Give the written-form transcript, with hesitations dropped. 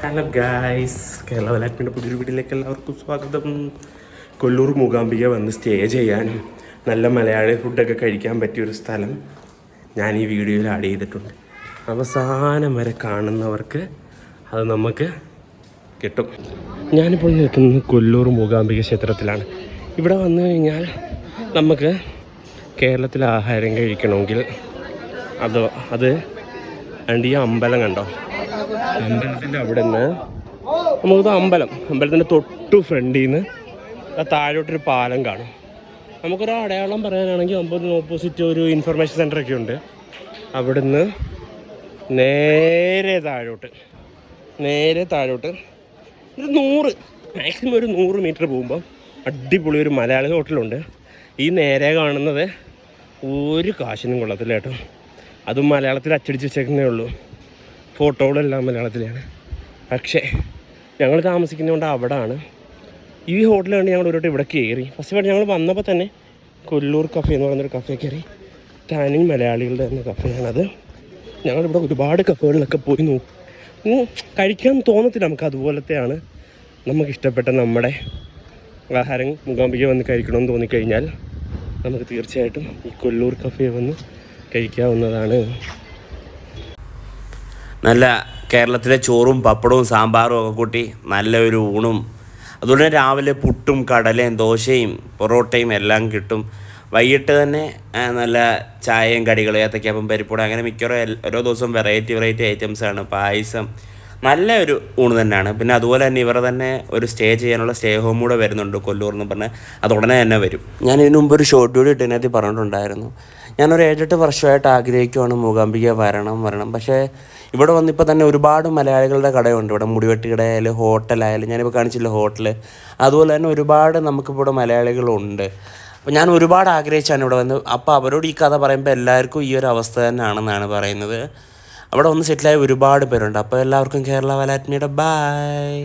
Hello guys, Kerala വലാറ്റിൻ്റെ പുതിയൊരു വീട്ടിലേക്ക് എല്ലാവർക്കും സ്വാഗതം. കൊല്ലൂർ മൂകാംബിക വന്ന് സ്റ്റേ ചെയ്യാനും നല്ല മലയാളി ഫുഡൊക്കെ കഴിക്കാൻ പറ്റിയൊരു സ്ഥലം ഞാൻ ഈ വീഡിയോയിൽ ആഡ് ചെയ്തിട്ടുണ്ട്. അവസാനം വരെ കാണുന്നവർക്ക് അത് നമുക്ക് കിട്ടും. ഞാനിപ്പോൾ നിൽക്കുന്നത് കൊല്ലൂർ മൂകാംബിക ക്ഷേത്രത്തിലാണ്. ഇവിടെ വന്നു കഴിഞ്ഞാൽ നമുക്ക് കേരളത്തിൽ ആഹാരം കഴിക്കണമെങ്കിൽ അത് ഈ അമ്പലം കണ്ടോ, അമ്പലത്തിൻ്റെ അവിടെ നിന്ന് നമുക്കിത് അമ്പലത്തിൻ്റെ തൊട്ടു ഫ്രണ്ടിൽ നിന്ന് താഴോട്ടൊരു പാലം കാണും. നമുക്കൊരു അടയാളം പറയാനാണെങ്കിൽ അമ്പലത്തിന് ഓപ്പോസിറ്റ് ഒരു ഇൻഫർമേഷൻ സെൻ്ററൊക്കെ ഉണ്ട്. അവിടുന്ന് നേരെ താഴോട്ട് ഒരു 100 മീറ്റർ പോകുമ്പോൾ അടിപൊളി ഒരു മലയാളി ഹോട്ടലുണ്ട്. ഈ നേരെ കാണുന്നത് ഒരു കാശിനും കൊള്ളത്തില്ല കേട്ടോ. അതും മലയാളത്തിൽ അച്ചടിച്ച് വെച്ചേക്കുന്നേ ഉള്ളൂ. ഫോട്ടോകളെല്ലാം മലയാളത്തിലാണ്. പക്ഷേ ഞങ്ങൾ താമസിക്കുന്നതുകൊണ്ട് അവിടെയാണ്. ഈ ഹോട്ടൽ കണ്ട് ഞങ്ങൾ ഒരു വട്ടം ഇവിടെ കയറി. ഫസ്റ്റ് ഞങ്ങൾ വന്നപ്പോൾ തന്നെ കൊല്ലൂർ കഫേ എന്ന് പറയുന്നൊരു കഫേ കയറി. തനി മലയാളികളുടെ തന്നെ കഫേയാണത്. ഞങ്ങളിവിടെ ഒരുപാട് കഫേകളിലൊക്കെ പോയി നോക്കും. കഴിക്കാൻ തോന്നത്തില്ല നമുക്ക്. അതുപോലത്തെയാണ് നമുക്കിഷ്ടപ്പെട്ട നമ്മുടെ ആഹാരം മൂകാംബിക വന്ന് കഴിക്കണമെന്ന് തോന്നിക്കഴിഞ്ഞാൽ നമുക്ക് തീർച്ചയായിട്ടും ഈ കൊല്ലൂർ കഫേ വന്ന് കഴിക്കാവുന്നതാണ്. നല്ല കേരളത്തിലെ ചോറും പപ്പടവും സാമ്പാറും ഒക്കെ കൂട്ടി നല്ലൊരു ഊണും, അതുപോലെ തന്നെ രാവിലെ പുട്ടും കടലയും ദോശയും പൊറോട്ടയും എല്ലാം കിട്ടും. വൈകിട്ട് തന്നെ നല്ല ചായയും കടികളും, ഏത്തയ്ക്കാപ്പം, പരിപ്പൂട, അങ്ങനെ മിക്കവാറും ഓരോ ദിവസവും വെറൈറ്റി ഐറ്റംസാണ്. പായസം, നല്ല ഒരു ഊണ് തന്നെയാണ്. പിന്നെ അതുപോലെ തന്നെ ഇവർ തന്നെ ഒരു സ്റ്റേ ചെയ്യാനുള്ള സ്റ്റേ ഹോം കൂടെ വരുന്നുണ്ട് കൊല്ലൂർ എന്ന് പറഞ്ഞാൽ. അത് ഉടനെ തന്നെ വരും. ഞാൻ ഇതിനു മുമ്പ് ഒരു ഷോർട്ട് വീഡിയോ ഇട്ടതിനകത്ത് പറഞ്ഞിട്ടുണ്ടായിരുന്നു, ഞാനൊരു 7-8 വർഷമായിട്ട് ആഗ്രഹിക്കുവാണ് മൂകാംബിക വരണം. പക്ഷേ ഇവിടെ വന്നിപ്പോൾ തന്നെ ഒരുപാട് മലയാളികളുടെ കടയുണ്ട്. ഇവിടെ മുടിവെട്ടി കടയായാലും ഹോട്ടലായാലും, ഞാനിപ്പോൾ കാണിച്ചില്ല ഹോട്ടൽ, അതുപോലെ തന്നെ ഒരുപാട് നമുക്കിപ്പോൾ ഇവിടെ മലയാളികളുണ്ട്. അപ്പോൾ ഞാൻ ഒരുപാട് ആഗ്രഹിച്ചാണ് ഇവിടെ വന്ന്. അപ്പോൾ അവരോട് ഈ കഥ പറയുമ്പോൾ എല്ലാവർക്കും ഈ ഒരു അവസ്ഥ തന്നെയാണെന്നാണ് പറയുന്നത്. അവിടെ ഒന്ന് സെറ്റിലായ ഒരുപാട് പേരുണ്ട്. അപ്പോൾ എല്ലാവർക്കും കേരള വലാറ്റ്മിയുടെ ബൈ.